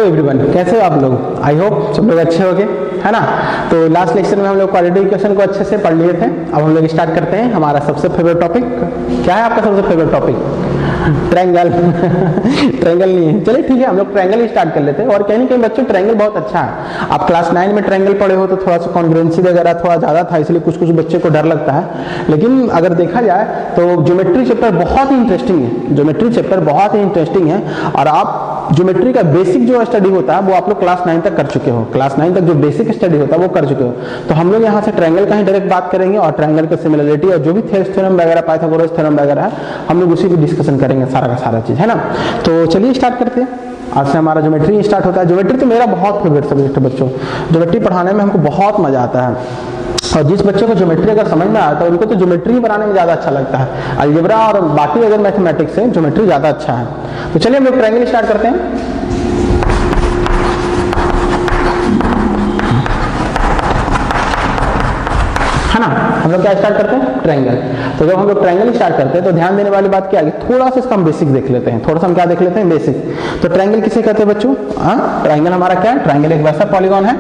Everyone, कैसे हो आप लोग? आई होप सब लोग अच्छे होंगे, है ना। तो लास्ट लेक्चर में हम लोग क्वाड्रेटिक इक्वेशन को अच्छे से पढ़ लिए थे। अब हम लोग स्टार्ट करते हैं हमारा सबसे फेवरेट टॉपिक। क्या है आपका सबसे फेवरेट टॉपिक? ट्रायंगल। ट्रायंगल नहीं है, चलिए ठीक है, हम लोग ट्रायंगल ही स्टार्ट कर लेते हैं। और कहीं ना कहीं बच्चों ट्रायंगल बहुत अच्छा है। आप क्लास 9 में ट्रायंगल पढ़े हो तो थोड़ा सा कॉन्ग्रुएंसी वगैरह थोड़ा ज्यादा था, इसलिए कुछ कुछ बच्चे को डर लगता है। लेकिन अगर देखा जाए तो ज्योमेट्री चैप्टर बहुत ही इंटरेस्टिंग है। ज्योमेट्री चैप्टर बहुत ही इंटरेस्टिंग है और आप ज्योमेट्री का बेसिक जो स्टडी होता है वो आप लोग क्लास 9 तक कर चुके हो। क्लास 9 तक जो बेसिक स्टडी होता है वो कर चुके हो। तो हम लोग यहाँ से ट्रायंगल का ही डायरेक्ट बात करेंगे और ट्रायंगल की सिमिलरिटी और जो भी थ्योरम वगैरह, पाइथागोरस थ्योरम वगैरह है, हम लोग उसी की डिस्कशन करेंगे सारा का सारा चीज, है ना। तो चलिए स्टार्ट करते हैं। आज से हमारा ज्योमेट्री स्टार्ट होता है। ज्योमेट्री तो मेरा बहुत फेवरेट सब्जेक्ट है बच्चों। ज्योमेट्री पढ़ाने में हमको बहुत मजा आता है और जिस बच्चे को ज्योमेट्री अगर समझ में आता है उनको तो ज्योमेट्री बनाने में ज्यादा अच्छा लगता है। अलजेब्रा और बाकी अगर मैथमेटिक्स से ज्योमेट्री ज्यादा अच्छा है। तो चलिए हम लोग ट्रायंगल स्टार्ट करते हैं, है ना। हम लोग क्या स्टार्ट करते हैं? ट्रायंगल। तो जब हम लोग ट्रायंगल स्टार्ट करते हैं तो ध्यान देने वाली बात क्या है, थोड़ा सा इसका हम बेसिक देख लेते हैं। थोड़ा सा हम क्या देख लेते हैं? बेसिक। तो ट्रायंगल किसे कहते हैं बच्चों? ट्रायंगल हमारा क्या है? ट्रायंगल एक वैसा पॉलीगॉन है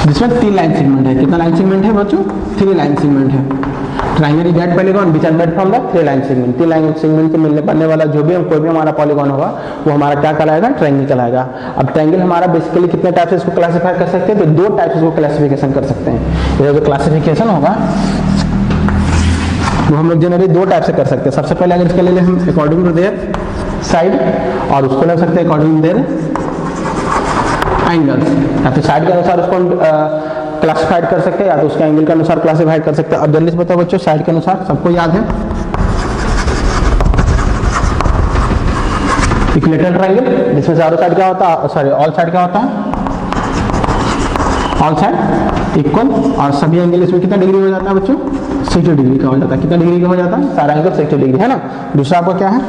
जिसमें 3 लाइन सेगमेंट है। कितना लाइन सेगमेंट है बच्चों? 3 लाइन सेगमेंट है। Triangle is that polygon which are made from the 3 line segment. 3 line segment से मिलने बनने वाला जो भी कोई भी हमारा पॉलीगॉन होगा वो हमारा क्या कहलाएगा? ट्रायंगल कहलाएगा। अब ट्रायंगल हमारा बेसिकली कितने टाइप से इसको क्लासिफाई कर सकते हैं? तो 2 टाइप से इसको क्लासिफिकेशन कर सकते हैं। ये जो क्लासिफिकेशन होगा वो हम लोग जनरली 2 टाइप से कर सकते हैं। सबसे पहले अगर इसके लिए हम अकॉर्डिंग टू देयर साइड और उसको ले सकते हैं अकॉर्डिंग टू देयर एंगल्स। या तो साइड के अनुसार उसको क्लासिफाइड कर सकते हैं या तो उसके एंगल के अनुसार क्लासिफाइड कर सकते हैं। अब जल्दी से बताओ बच्चों, साइड के अनुसार सबको याद है इक्विलेटरल ट्रायंगल, जिसमें चारों साइड क्या होता है? सॉरी, ऑल साइड क्या होता है? ऑल साइड इक्वल और सभी एंगल इसमें कितना डिग्री हो जाता है बच्चों? 60 डिग्री का हो जाता है। कितना डिग्री का हो जाता है? सारा एंगल 60 डिग्री, है ना। दूसरा आपका क्या है?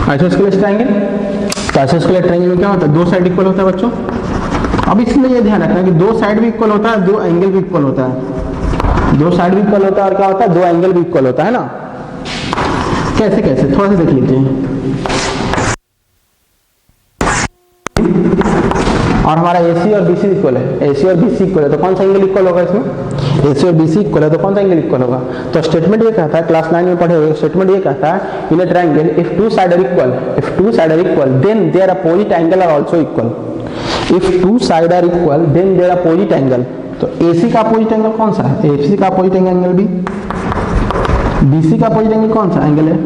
Isosceles triangle. तो आइसोस्केलेस ट्रायंगल में क्या होता है? 2 साइड इक्वल होता है बच्चों। अब इसमें ये ध्यान रखना है कि 2 साइड भी इक्वल होता है, 2 एंगल भी इक्वल होता है। 2 साइड भी इक्वल होता है और क्या होता है? 2 एंगल भी इक्वल होता है ना। कैसे कैसे थोड़ा सा देख लीजिए। और हमारा AC और BC इक्वल है। AC और BC इक्वल है तो कौन सा एंगल इक्वल होगा इसमें? AC और BC इक्वल है तो कौन सा एंगल इक्वल होगा? तो स्टेटमेंट ये कहता है, क्लास 9 में पढ़े हुए स्टेटमेंट ये कहता है, in a triangle if 2 side are equal then their opposite angle are also equal. If 2 side are equal then their opposite angle. तो AC का अपोजिट एंगल कौन सा है? AC का अपोजिट एंगल भी। BC का अपोजिट एंगल कौन सा एंगल है?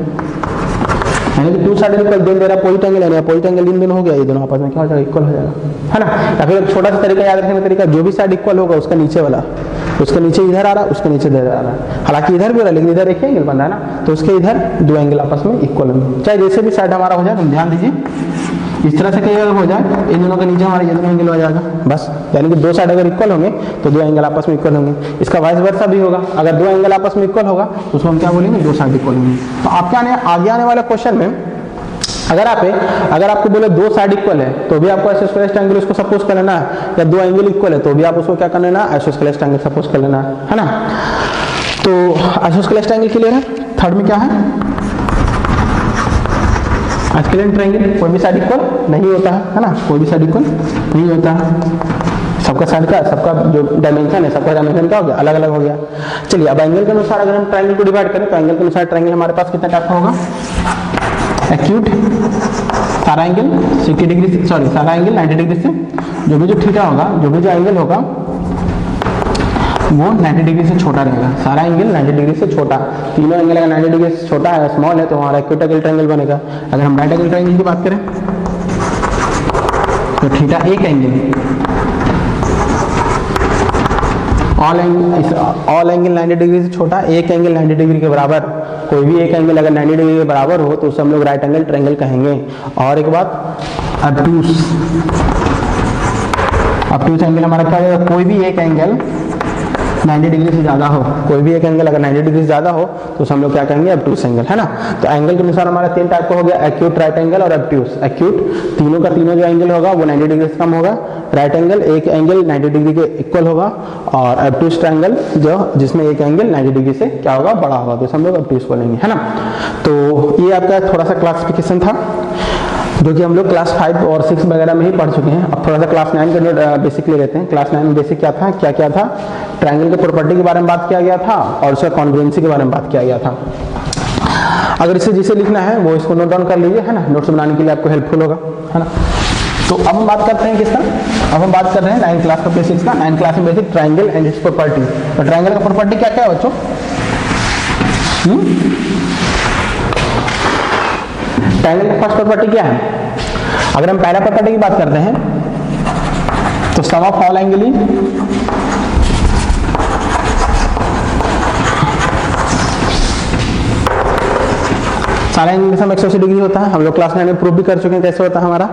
यानी कि 2 side equal then their opposite angle, यानी अपोजिट एंगल इन दोनों हो गया, ये दोनों आपस में क्या हो जाएगा? इक्वल हो जाएगा, है ना। या फिर एक छोटा सा तरीका याद रखने का तरीका, जो भी साइड इक्वल होगा उसका नीचे वाला, उसके नीचे इधर आ रहा है, उसके नीचे इधर आ रहा है। हालांकि इधर भी हो रहा है लेकिन इधर एक एंगल बन रहा है ना, तो उसके इधर 2 एंगल आपस में इक्वल होंगे। चाहे जैसे भी साइड हमारा हो जाए, तुम ध्यान दीजिए, इस तरह से कहीं अगर हो जाए इन दोनों के नीचे हमारे ये दोनों एंगल हो जाएगा बस। यानी कि 2 साइड अगर इक्वल होंगे तो 2 एंगल आपस में इक्वल होंगे। इसका वाइस वर्सा भी होगा, अगर 2 एंगल आपस में इक्वल होगा तो उसको हम क्या बोलेंगे? 2 साइड इक्वल होंगे। तो आपके आगे आने वाले क्वेश्चन में अगर आपको बोले 2 साइड इक्वल है तो भी आपको आइसोस्केलेस ट्रायंगल उसको सपोज कर लेना है, या 2 एंगल इक्वल है तो भी आप उसको क्या कर लेना? आइसोस्केलेस ट्रायंगल सपोज कर लेना है ना। तो आइसोस्केलेस ट्रायंगल क्लियर है। थर्ड में क्या है? आइसोस्केलेस ट्रायंगल कोई भी साइड इक्वल नहीं होता है ना, कोई भी साइड इक्वल नहीं होता है। सबका साइड का, सबका जो डायमेंशन है, सबका डायमेंशन क्या हो गया? अलग अलग हो गया। चलिए अब एंगल के अनुसार अगर हम ट्रायंगल को डिवाइड करें तो एंगल के अनुसार ट्रायंगल हमारे पास कितना टाइप का होगा? एक्यूट, सारा एंगल 60 डिग्री से, सॉरी सारा एंगल 90 डिग्री से, जो भी जो थीटा होगा, जो भी जो एंगल होगा वो 90 डिग्री से छोटा रहेगा। सारा एंगल 90 डिग्री से छोटा। तीनों एंगल अगर 90 डिग्री से छोटा है, स्मॉल है, तो हमारा एक्यूट एंगल ट्रायंगल बनेगा। अगर हम राइट एंगल ट्रायंगल की बात करें तो थीटा एक एंगल, ऑल एंगल 90 डिग्री से छोटा, एक एंगल 90 डिग्री के बराबर। कोई भी एक एंगल अगर 90 डिग्री के बराबर हो तो उसे हम लोग राइट एंगल ट्रायंगल कहेंगे। और एक बात, ऑब्टूस एंगल हमारा क्या होगा? कोई भी एक एंगल 90 डिग्री से ज़्यादा हो, कोई भी एक एंगल अगर 90 डिग्री से ज़्यादा हो तो हम लोग क्या कहेंगे, ऑब्ट्यूस एंगल, है ना। तो एंगल के अनुसार हमारा 3 टाइप का हो गया, एक्यूट, राइट एंगल और ऑब्ट्यूस। एक्यूट तीनों का तीनों जो एंगल होगा वो 90 डिग्री से कम होगा, राइट एंगल एक एंगल 90 डिग्री के इक्वल होगा, और ऑब्ट्यूस ट्रायंगल जो जिसमें एक एंगल 90 डिग्री से क्या होगा, बड़ा होगा, तो हम लोग ऑब्ट्यूस बोलेंगे, है ना। तो ये आपका थोड़ा सा क्लासिफिकेशन था जो कि हम लोग क्लास 5 और 6 वगैरह में ही पढ़ चुके हैं। अब थोड़ा सा क्लास 9 का बेसिक ले लेते हैं। क्लास 9 में बेसिक क्या था, क्या क्या था, ट्रायंगल के प्रॉपर्टी के बारे में बात किया गया था और उसका कॉन्ग्रुएंसी के बारे में बात किया गया था। अगर इसे जिसे लिखना है वो इसको नोट डाउन कर लीजिए, है ना, नोट्स बनाने के लिए आपको हेल्पफुल होगा, है ना। तो अब हम बात करते हैं किसका, अब हम बात कर रहे हैं 9th क्लास का बेसिक्स का। 9th क्लास में basic triangle and it's property. तो ट्रायंगल का प्रॉपर्टी क्या क्या है बच्चों, ट्रायंगल का फर्स्ट प्रॉपर्टी क्या है। अगर हम पहला प्रॉपर्टी की बात करते हैं तो सम ऑफ ऑल एंगल इन सारे एंगल का सम 180 डिग्री होता है। हम लोग क्लास 9 में प्रूव भी कर चुके हैं कैसे होता है हमारा,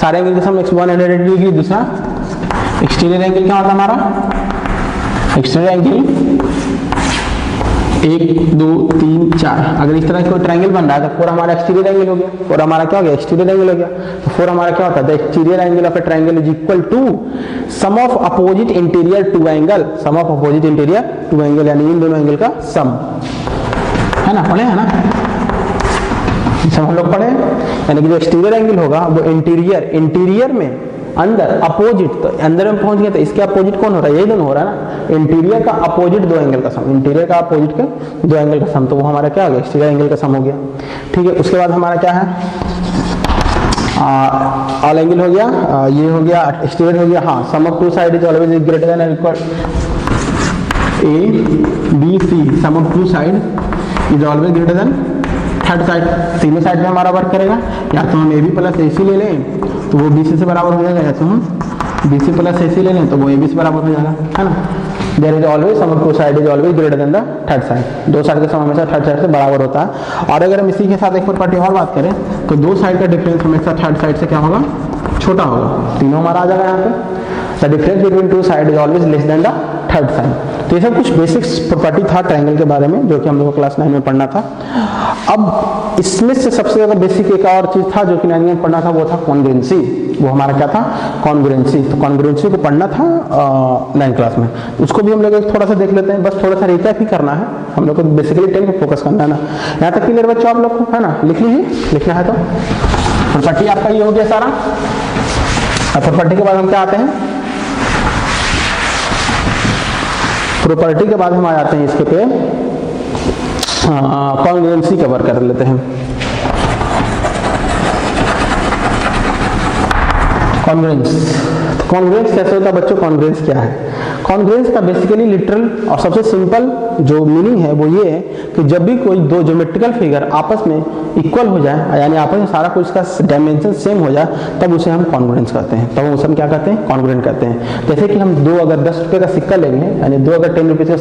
सारे एंगल का सम 180 डिग्री। दूसरा एक्सटीरियर एंगल क्या होता है हमारा, एक्सटीरियर एंगल 1 2 3 4। अगर इस तरह कोई ट्रायंगल बन रहा है तो 4 हमारा एक्सटीरियर एंगल हो गया, 4 हमारा क्या हो गया, एक्सटीरियर एंगल हो गया। तो 4 हमारा क्या होता है, the exterior angle of a triangle is equal to sum of opposite interior two angle, sum of opposite interior two angle, यानी इन दोनों एंगल का सम, है ना, पढ़े है ना, सब हम लोग पढ़े। यानी कि जो एक्सटीरियर एंगल होगा वो इंटीरियर में अंदर अपोजिट, तो अंदर में पहुंच गए तो इसके अपोजिट कौन हो रहा है, यही दोनों हो रहा है ना, इंटीरियर का अपोजिट दो एंगल का सम, इंटीरियर का अपोजिट के दो एंगल का सम, तो वो हमारा क्या हो गया, एक्सटीरियर एंगल का सम हो गया। ठीक है, उसके बाद हमारा क्या है, ऑल एंगल हो गया, ये हो गया एक्सटीरियर हो गया। हाँ, sum of two side is always greater than और equal A B C, sum of two side is always greater than third side. तीनों साइड में हमारा वर्क करेगा, या तो हम ए बी प्लस ए सी ले लें तो वो बी सी से बराबर हो जाएगा, या तो हम बी सी प्लस ए सी ले लें तो वो ए बी से बराबर हो जाएगा, है ना। There is always sum of two side is always greater than the third side, दो साइड का सम हमेशा थर्ड साइड से बराबर होता है। और अगर हम इसी के साथ एक प्रॉपर्टी और बात करें तो दो साइड का डिफरेंस हमेशा थर्ड साइड से क्या होगा, छोटा होगा। तीनों हमारा आ जाएगा यहाँ पे, the difference between two side is always less than the third side. तो ये सब कुछ बेसिक्स प्रॉपर्टी था ट्रायंगल के बारे में जो कि हम लोग को क्लास 9 में पढ़ना था। अब इसमें से सबसे ज्यादा बेसिक एक और चीज था जो कि 9 में पढ़ना था, वो था कॉन्ग्रुएंसी। वो हमारा क्या था, कॉन्ग्रुएंसी। तो कॉन्ग्रुएंसी को पढ़ना था 9 क्लास में, उसको भी हम लोग एक थोड़ा सा देख लेते हैं, बस थोड़ा सा रिकैप ही करना है हम लोग को, बेसिकली 10 पे फोकस करना है ना। यहाँ तक क्लियर बच्चों आप लोग को, है ना, लिख लीजिए, लिखना है तो प्रॉपर्टी आपका ये हो गया सारा। अब प्रॉपर्टी के बाद हम क्या आते हैं, प्रॉपर्टी के बाद हम आ जाते हैं इसके पे कॉन्ग्रुएंसी कवर कर लेते हैं। कॉन्ग्रुएंस, कॉन्ग्रुएंस कैसे होता है बच्चों, कॉन्ग्रुएंस क्या है। कॉन्ग्रुएंस का बेसिकली लिटरल और सबसे सिंपल जो मीनिंग है वो ये है कि जब भी कोई दो ज्योमेट्रिकल फिगर आपस में इक्वल हो जाए, यानी आपस में सारा कुछ का डायमेंशन सेम हो जाए, तब उसे हम कॉन्ग्रुएंस कहते हैं, तब उसे हम क्या कहते हैं, कॉन्ग्रुएंट कहते हैं। जैसे कि हम दो अगर 10 रुपये का सिक्का लेंगे, यानी दो अगर 10 रुपये का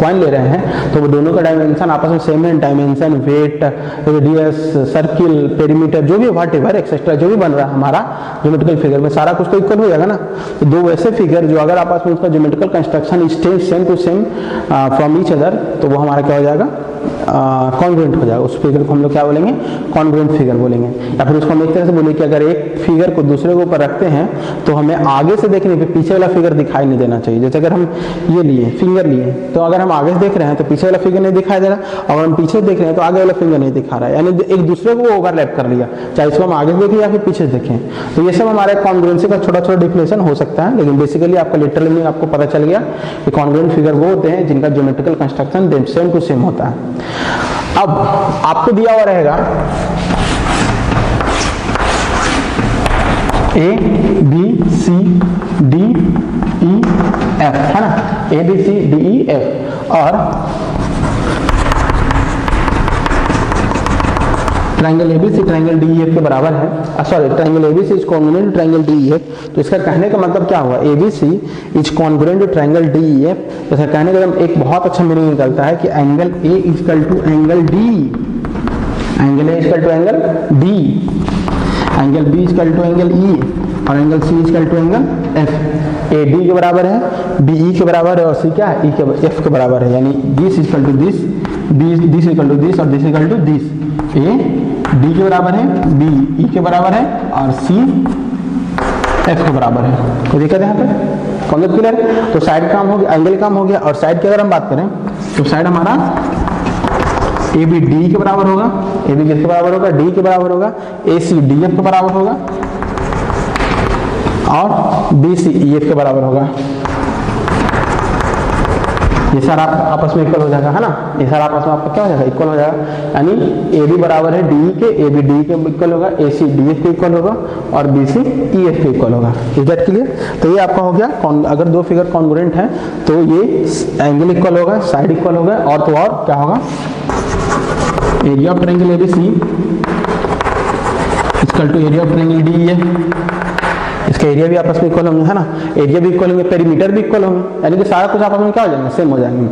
कॉइन ले रहे हैं, तो वो दोनों का डायमेंशन आपस में सेम है, dimension, weight, radius, circle, perimeter, जो भी व्हाट एवर एक्सेट्रा जो भी बन रहा है हमारा ज्योमेट्रिकल फिगर में, सारा कुछ तो इक्वल हो जाएगा ना। तो दो वैसे फिगर जो अगर आपस में उसका geometrical construction same to same from each other, तो वो हमारा क्या हो जाएगा, कॉन्ग्रुएंट हो जाएगा। उस फिगर को हम लोग क्या बोलेंगे, कॉन्ग्रुएंट फिगर बोलेंगे। या फिर उसको हम एक तरह से बोले कि अगर एक फिगर को दूसरे के ऊपर रखते हैं तो हमें आगे से देखने पे पीछे वाला फिगर दिखाई नहीं देना चाहिए। जैसे अगर हम ये लिए फिंगर लिए, तो अगर हम आगे से देख रहे हैं तो पीछे वाला फिगर नहीं दिखाई दे रहा, और हम पीछे देख रहे हैं तो आगे वाला फिंगर नहीं दिखा रहा है, यानी एक दूसरे को ओवरलैप कर लिया, चाहे इसको हम आगे से देखें या फिर पीछे से देखें। तो ये सब हमारे कॉन्ग्रुएंसी का छोटा छोटा डिफिनेशन हो सकता है, लेकिन बेसिकली आपका लिटरल मीनिंग आपको पता चल गया कि कॉन्ग्रुएंट फिगर वो होते हैं जिनका geometrical construction same to same होता है। अब आपको दिया हुआ रहेगा A B C D E F, है ना, A B C D E F, और ट्रायंगल एबीसी ट्रायंगल डीईएफ के बराबर है। Sorry, triangle ABC is congruent to triangle DEF. तो इसका कहने का मतलब क्या हुआ, ABC is congruent to triangle DEF. तो इसका कहने का एक बहुत अच्छा मीनिंग निकलता है कि angle A equal to angle D, angle A equal to angle D, angle B equal to angle E, और angle C equal to angle F. A D के बराबर है, बी ई के बराबर है और सी क्या है, ई के एफ के बराबर है। यानी this equal to this, this equal to this और this equal to this. A D के बराबर है, बी ई के बराबर है और सी एफ के बराबर है। कोई दिक्कत है यहाँ पे? कॉन्सेप्ट क्लियर है? तो साइड काम हो गया, एंगल काम हो गया। और साइड की अगर हम बात करें तो साइड हमारा ए बी डी के बराबर होगा, ए बी किसके बराबर होगा, डी के बराबर होगा, ए सी डी एफ के बराबर होगा और बी सी ई एफ के बराबर होगा। ये सारा आपस में इक्वल हो जाएगा, है ना? ये सारा आपस में आपका क्या हो जाएगा, इक्वल हो जाएगा। यानी ए बी बराबर है डी के, ए बी डी के इक्वल होगा, ए सी डी एफ के इक्वल होगा और बी सी ई एफ के इक्वल होगा। Is that clear? तो ये आपका हो गया। अगर दो फिगर कॉन्ग्रुएंट है तो ये एंगल इक्वल होगा, साइड इक्वल होगा और तो और क्या होगा, area of triangle ABC equal to area of triangle DEF. इसका एरिया भी आपस में इक्वल होंगे, है ना? एरिया भी इक्वल होंगे, पेरीमीटर भी इक्वल होंगे, यानी कि सारा कुछ आपस में क्या हो जाएंगे, सेम हो जाएंगे।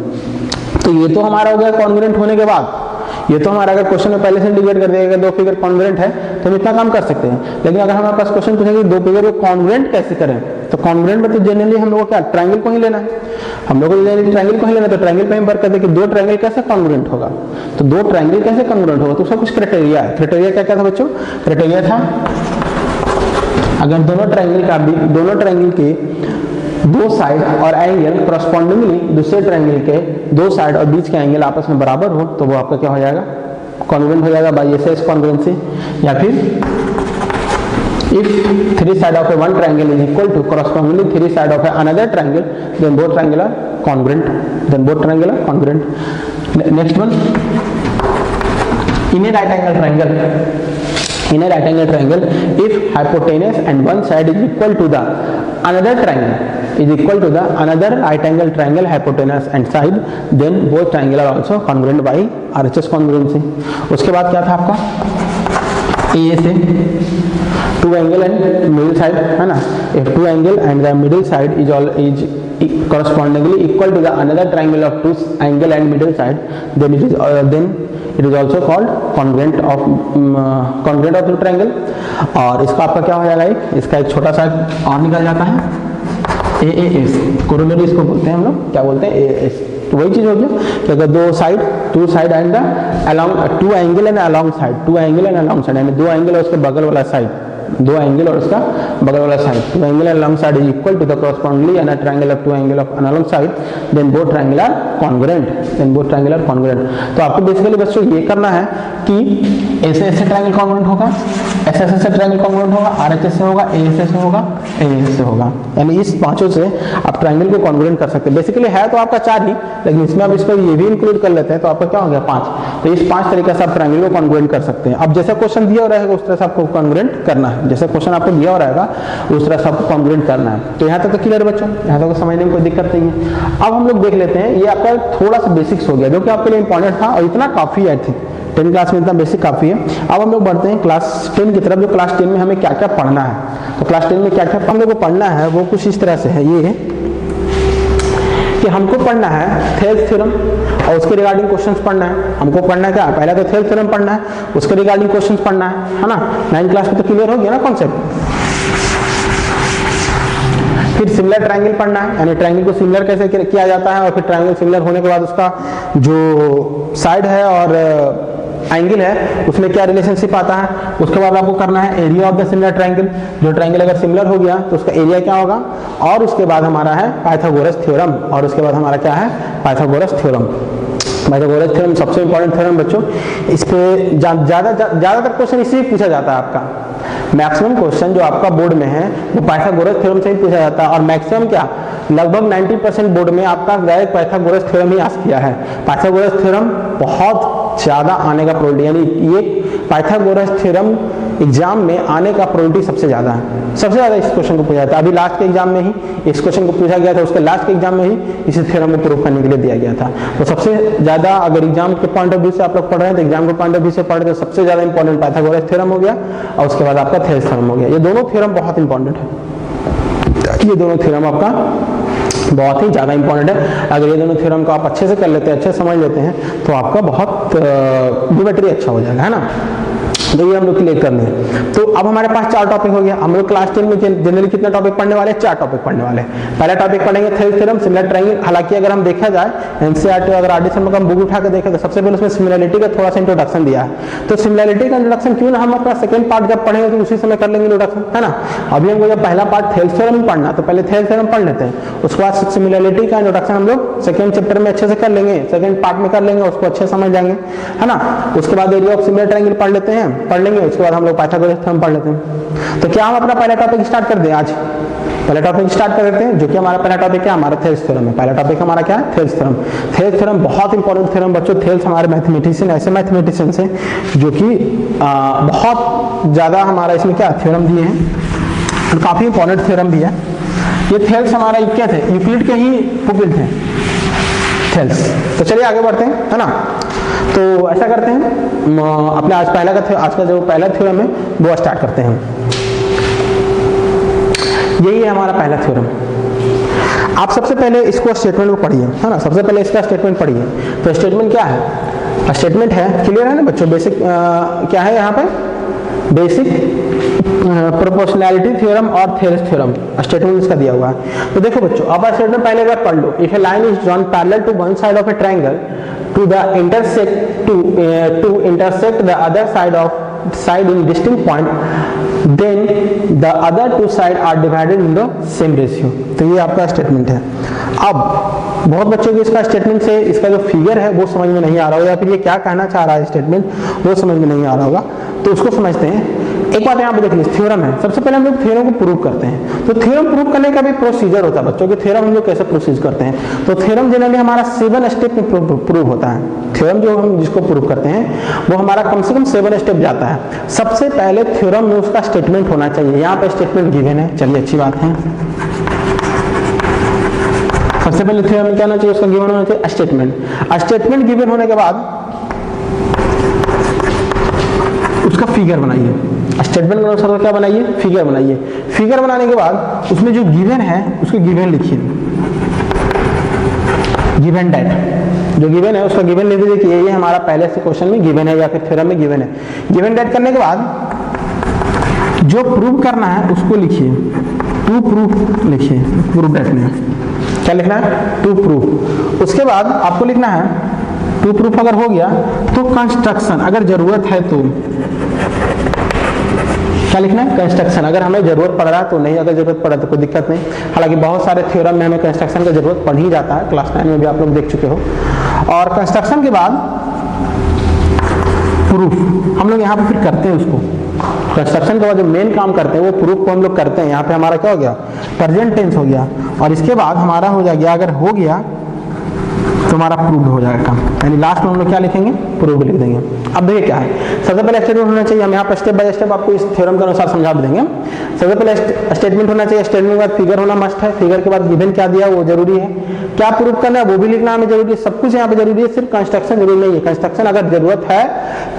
तो ये तो हमारा हो गया कॉन्ग्रुएंट होने के बाद। ये तो हमारा अगर क्वेश्चन में पहले से इंडिकेट कर देगा दो फिगर कॉन्ग्रुएंट है तो हम इतना काम कर सकते हैं। लेकिन अगर हमारे पास क्वेश्चन पूछेगा कि दो फिगर को कॉन्ग्रुएंट कैसे करें, तो कॉन्ग्रुएंट में तो जनरली हम लोग को क्या ट्रायंगल को ही लेना है, हम लोग को ट्रायंगल को ही लेना है। तो ट्रायंगल पे हम वर्क करते हैं कि दो ट्रायंगल कैसे कॉन्ग्रुएंट होगा। तो दो ट्रायंगल कैसे कॉन्ग्रुएंट होगा, तो उसका कुछ क्राइटेरिया है। क्राइटेरिया क्या क्या था बच्चों? क्राइटेरिया था अगर दोनों ट्रायंगल के दो साइड और एंगल करस्पॉन्डिंगली दूसरे ट्रायंगल के दो साइड और बीच के एंगल आपस में बराबर हो तो वो आपका क्या हो जाएगा, कॉन्ग्रुएंट हो जाएगा बाय एसएस कॉन्ग्रुएंसी। या फिर if three side of a one triangle is equal to correspondingly three side of a another triangle then both triangle are congruent. Next one, in a right angle triangle, in a right angle triangle if hypotenuse and one side is equal to the another right angle triangle hypotenuse and side then both triangle are also congruent by RHS congruency। उसके बाद क्या था आपका, ए से two angle and middle side, है ना? if two angle and the middle side is correspondingly equal to the another triangle of two angle and middle side then it is also called congruent of the triangle। और इसका आपका क्या हो जाएगा, इसका एक छोटा सा और निकल जाता है AAS, कोरोलरी इसको बोलते हैं हम लोग, क्या बोलते हैं, AAS। तो वही चीज हो गया कि अगर two side and along two angle and along side यानी दो एंगल और उसके बगल वाला साइड, दो एंगल और उसका बगल वाला side, two angle and along side is equal to the correspondingly and triangle of two angle of along side then both triangle are congruent. तो आपको बेसिकली बच्चों ये करना है कि ऐसे ट्रायंगल कॉन्ग्रुएंट होगा, ऐसे ट्रायंगल कॉन्ग्रुएंट होगा, आरएचएस से होगा, एएस से होगा, एएस से होगा। यानी इस पांचों से आप ट्रायंगल को कॉन्ग्रुएंट कर सकते हैं। बेसिकली है तो आपका चार ही, लेकिन इसमें आप इसको ये भी इंक्लूड कर लेते हैं तो आपका क्या हो गया, पांच। तो इस पांच तरीके से आप ट्रायंगल को कॉन्ग्रुएंट कर सकते हैं। अब जैसे क्वेश्चन दिया हो रहेगा उस तरह से आपको कॉन्ग्रुएंट करना है, जैसे क्वेश्चन आपको दिया हो रहेगा उस तरह से आपको कॉन्ग्रुएंट करना है। तो यहाँ तक तो क्लियर बच्चों, यहाँ तक समझने में कोई दिक्कत नहीं है। अब हम लोग देख लेते हैं, ये आपका थोड़ा सा बेसिक्स हो गया जो कि आपके लिए इंपॉर्टेंट था और इतना काफी है, 10 क्लास में इतना बेसिक काफी है। अब हम लोग बढ़ते हैं क्लास 10 की तरफ, जो क्लास 10 में हमें क्या क्या पढ़ना है। तो क्लास 10 में क्या क्या हम लोग को पढ़ना है वो कुछ इस तरह से है, ये कि हमको पढ़ना है थेल्स थ्योरम और उसके रिगार्डिंग क्वेश्चंस पढ़ना है। हमको पढ़ना है क्या, पहले तो थेल्स थ्योरम पढ़ना है, उसके रिगार्डिंग क्वेश्चंस पढ़ना है ना। 9 क्लास में तो क्लियर हो गया ना कॉन्सेप्ट। फिर सिमिलर ट्रायंगल पढ़ना है, यानी ट्रायंगल को सिमिलर कैसे किया जाता है और फिर ट्रायंगल सिमिलर होने के बाद उसका जो साइड है और एंगल है उसमें क्या रिलेशनशिप आता है। उसके बाद आपको करना है area of the similar triangle, जो ट्रायंगल अगर सिमिलर हो गया तो उसका एरिया क्या होगा। और उसके बाद हमारा है पाइथागोरस थ्योरम, और उसके बाद हमारा क्या है, पाइथागोरस थ्योरम। पाइथागोरस थ्योरम सबसे इंपॉर्टेंट थ्योरम बच्चों, इस पे ज्यादातर क्वेश्चन इससे ही पूछा जाता है। आपका मैक्सिमम क्वेश्चन जो आपका बोर्ड में है वो पाइथागोरस थ्योरम से ही पूछा जाता है। और मैक्सिमम क्या, लगभग 90% बोर्ड में आपका direct Pythagoras theorem he ask किया है। पाइथागोरस थ्योरम बहुत ज्यादा आने का प्रोबेबिलिटी, यानी ये पाइथागोरस थ्योरम एग्जाम में आने का प्रोबेबिलिटी सबसे ज्यादा है। सबसे ज्यादा इस क्वेश्चन को पूछा जाता है। अभी लास्ट के एग्जाम में ही इस क्वेश्चन को पूछा गया था, उसके लास्ट के एग्जाम में ही इसी थ्योरम को प्रूव करने के लिए दिया गया था। तो सबसे ज्यादा अगर एग्जाम के पॉइंट ऑफ व्यू से आप लोग पढ़ रहे हैं तो एग्जाम के पॉइंट ऑफ व्यू से पढ़ रहे हैं तो सबसे ज्यादा इंपॉर्टेंट पाइथागोरस थ्योरम हो गया और उसके बाद आपका थेल्स थ्योरम हो गया। ये दोनों थ्योरम बहुत इंपॉर्टेंट है, ये दोनों थ्योरम आपका बहुत ही ज्यादा इंपॉर्टेंट है। अगर ये दोनों थ्योरम को आप अच्छे से कर लेते हैं, अच्छे से समझ लेते हैं तो आपका बहुत ज्योमेट्री अच्छा हो जाएगा, है ना। तो ये हम लोग क्लियर करने हैं। तो अब हमारे पास 4 टॉपिक हो गया। हम लोग क्लास 10 में जनरली कितना टॉपिक पढ़ने वाले हैं? 4 टॉपिक पढ़ने वाले हैं। पहला टॉपिक पढ़ेंगे थेल्स थ्योरम, सिमिलर ट्रायंगल। हालांकि अगर हम देखा जाए एनसीईआरटी अगर आरडीएसएम का हम बुक उठा के देखें तो सबसे पहले उसमें सिमिलरिटी का थोड़ा सा इंट्रोडक्शन दिया है। तो सिमिलरिटी का इंट्रोडक्शन क्यों ना हम अपना सेकंड पार्ट जब पढ़ेंगे तो उसी समय कर लेंगे इंट्रोडक्शन, है ना। अभी हमको जब पहला पार्ट थेल्स थ्योरम पढ़ना तो पहले थेल्स थ्योरम पढ़ लेते हैं, उसके बाद सिमिलरिटी का इंट्रोडक्शन हम लोग सेकंड चैप्टर में अच्छे से कर लेंगे, सेकंड पार्ट में कर लेंगे, उसको अच्छे समझ जाएंगे, है ना। उसके बाद एरिया ऑफ सिमिलर ट्रायंगल पढ़ लेते हैं, पढ़ लेंगे। उसके बाद हम लोग पाइथागोरस थ्योरम पढ़ लेते हैं। तो क्या हम अपना पहला टॉपिक स्टार्ट कर दें? आज पहला टॉपिक स्टार्ट कर देते हैं, जो कि हमारा पहला टॉपिक है हमारा थेल्स थ्योरम है। पहला टॉपिक हमारा क्या है? Thales theorem. थेल्स थ्योरम बहुत इंपॉर्टेंट थ्योरम बच्चों। थेल्स हमारे मैथमेटिशियन ऐसे मैथमेटिशियंस हैं जो कि बहुत ज्यादा हमारा इसमें क्या थ्योरम दिए हैं और काफी इंपॉर्टेंट थ्योरम भी है। ये थेल्स हमारा क्या थे? यूक्लिड के ही पुपिल थे थेल्स। तो चलिए आगे बढ़ते हैं, है ना। तो ऐसा करते हैं अपने आज का जो पहला थ्योरम है वो स्टार्ट करते हैं। यही है हमारा पहला थ्योरम। आप सबसे पहले इसको स्टेटमेंट को पढ़िए, है ना। सबसे पहले इसका स्टेटमेंट पढ़िए। तो स्टेटमेंट क्या है? स्टेटमेंट है, क्लियर है ना बच्चों। बेसिक क्या है यहाँ पे? बेसिक प्रोपोर्शनैलिटी थ्योरम और थेल्स थ्योरम स्टेटमेंट इसका दिया हुआ है। तो देखो बच्चों, अब स्टेटमेंट पहले बार पढ़ लो। If a line is drawn parallel to one side of a triangle to the intersect the other side in distinct point, then the other two sides are divided in the same ratio। तो ये आपका statement है। अब बहुत बच्चों को इसका statement से इसका जो फिगर है वो समझ में नहीं आ रहा होगा, या फिर ये क्या कहना चाह रहा है स्टेटमेंट वो समझ में नहीं आ रहा होगा। तो उसको समझते हैं। एक बात यहाँ पे देख लीजिए, थ्योरम है। सबसे पहले हम लोग थ्योरम को प्रूव करते हैं। तो थ्योरम प्रूव करने का भी प्रोसीजर होता है बच्चों कि थ्योरम हम लोग कैसे प्रोसीज करते हैं। तो थ्योरम जनरली हमारा 7 स्टेप में प्रूव होता है। थ्योरम जो हम जिसको प्रूव करते हैं वो हमारा कम से कम 7 स्टेप जाता है। सबसे पहले थ्योरम में उसका स्टेटमेंट होना चाहिए। यहाँ पे स्टेटमेंट गिवन है, चलिए अच्छी बात है। सबसे पहले थ्योरम में क्या होना चाहिए? उसका गिवन होना चाहिए स्टेटमेंट। स्टेटमेंट गिवन होने के बाद उसका फिगर बनाइए। स्टेटमेंट के अनुसार क्या बनाइए? फिगर बनाइए। फिगर बनाने के बाद उसमें जो गिवन है उसके गिवन लिखिए। गिवन डेट जो गिवन है उसका गिवन लिख दीजिए कि ये हमारा पहले से क्वेश्चन में गिवन है या फिर थ्योरम में गिवन है। गिवन डेट करने के बाद जो प्रूव करना है उसको लिखिए। टू प्रूफ लिखिए। प्रूफ डेट में क्या लिखना है? To proof. उसके बाद आपको लिखना है टू प्रूफ अगर हो गया तो कंस्ट्रक्शन, अगर जरूरत है तो क्या लिखना है? कंस्ट्रक्शन। अगर हमें जरूरत पड़ रहा है तो नहीं, अगर जरूरत पड़ा तो कोई दिक्कत नहीं। हालांकि बहुत सारे थ्योरम में हमें कंस्ट्रक्शन की जरूरत पड़ ही जाता है, क्लास 9 में भी आप लोग देख चुके हो। और कंस्ट्रक्शन के बाद प्रूफ हम लोग यहाँ पे फिर करते हैं उसको। कंस्ट्रक्शन के बाद जो मेन काम करते हैं वो प्रूफ को हम लोग करते हैं। यहाँ पे हमारा क्या हो गया? प्रेजेंट टेंस हो गया। और इसके बाद हमारा हो जाएगा, अगर हो गया तो हमारा प्रूव्ड हो जाएगा काम। यानी लास्ट में हम लोग क्या लिखेंगे? प्रूव्ड लिख देंगे। अब देखिए क्या है, सबसे पहले स्टेटमेंट होना चाहिए। हम यहाँ पर स्टेप बाय स्टेप आपको इस थ्योरम के अनुसार समझा देंगे। सबसे पहले स्टेटमेंट होना चाहिए। स्टेटमेंट के बाद फिगर होना मस्ट है। फिगर के बाद गिवन क्या दिया वो जरूरी है। क्या प्रूव करना है वो भी लिखना हमें जरूरी है। सब कुछ यहाँ पे जरूरी है, सिर्फ कंस्ट्रक्शन जरूरी नहीं है। कंस्ट्रक्शन अगर जरूरत है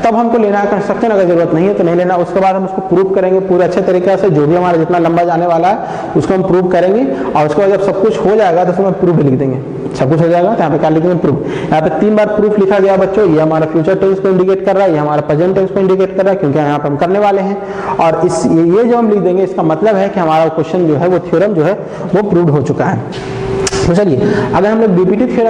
तब हमको लेना है कंस्ट्रक्शन, अगर जरूरत नहीं है तो नहीं लेना। उसके बाद हम उसको प्रूव करेंगे पूरे अच्छे तरीके से। जो भी हमारा जितना लंबा जाने वाला है उसको हम प्रूव करेंगे। और उसके बाद जब सब कुछ हो जाएगा तो उसमें प्रूफ लिख देंगे। सब कुछ हो जाएगा तो यहाँ पे क्या लिखेंगे? प्रूफ। यहाँ पे 3 बार प्रूफ लिखा गया बच्चों। ये हमारा फ्यूचर टेंस को इंडिकेट कर रहा है, ये हमारा प्रेजेंट टेंस को इंडिकेट कर रहा है, क्योंकि यहाँ पे हम करने वाले हैं। और ये जो हम लिख देंगे इसका मतलब है कि हमारा क्वेश्चन जो है वो थ्योरम जो है वो प्रूव्ड हो चुका है। तो चलिए अगर हम लोग बीपीटी थ्योरम